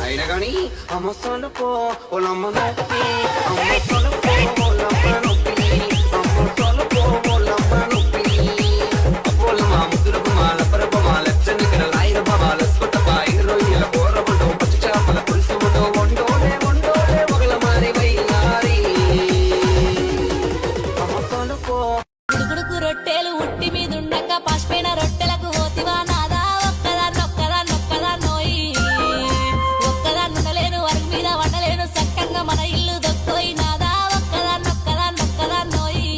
అయినా కానీ అమ్మ సొలుపో ఒలమ్మ నొప్పి అమ్మ సొలుపో ఒలమ్మ నొప్పి అమ్మ సొలుపో ఒలమ్మ నొప్పి అపోలమ్మ ముద్దులకు మాల పరపమ లచ్చనికల లాయిర బాల స్వతప ఇరొయ్యల పోరబండు పచ్చి చేపల పులుసు వండోలే ఒకల మారి వైనారి అమ్మ సొలుపో గుడుగుడుకు రొట్టెలు ఉట్టి మీదుండక పాసిపోయిన రొట్టెలకు పోతివా నాదా ఒక్కదాన్నోయి ఒక్కదాన్నుండలేను వరకు మీద వండలేను చక్కగా మన ఇల్లు దొక్కోయి నాదా ఒక్కదాన్నోయి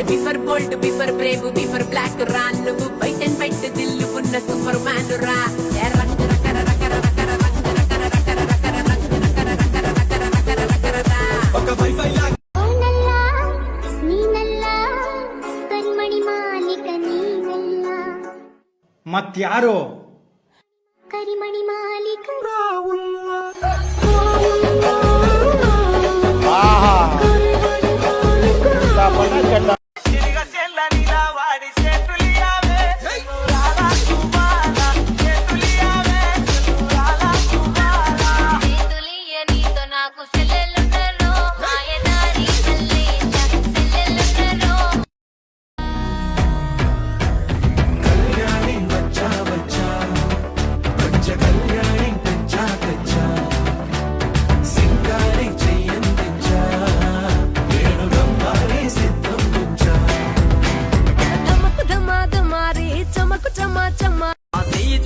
బిఫర్ బోల్ట్ బిఫర్ బ్రేవ్ బిఫర్ బ్లాక్ రా నువ్వు వైట్ అండ్ వైట్ దిల్లు ఉన్న సూపర్ మ్యాన్ రా ಮತ್ಯಾರೋ ಕರಿಮಣಿ ಮಾಲೀಕ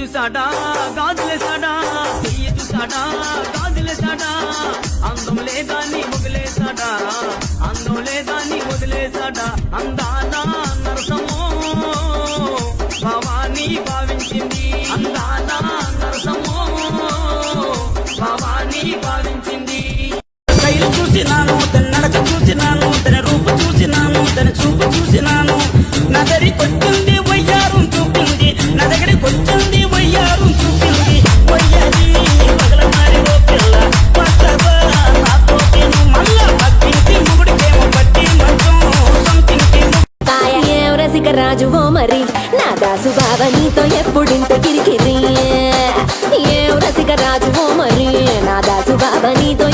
చూసాడా గాజులేసాడా చెయ్యి చూసాడా గాజులేసాడా అందం లేదాన్ని వదిలేసాడా అందం లేదాన్ని వదిలేసాడా అందానా నరసమో భావాన్ని భావించింది అందానా నరసమో భావాన్ని భావించింది స్టైల్ చూసినాను తన నడక చూసినాను తన రూపు చూసినాను తన చూపు చూసినాను నా దరి కొట్టింది వయ్యారం చూపింది నా దగ్గరికి వచ్చింది వయ్యారం చూపింది వయ్యాది పగల మారి ఓ పిల్ల పట్టబా నాతో మళ్ళా పట్టించి ముగుడికేమో పట్టి మంచం సంథింగ్ ఏం రసిక రాజువో మరి నా దాసు బాబా నీతో ఎప్పుడింత కిరికిరి ఏం రసిక రాజువో మరి నా దాసు బాబా నీతో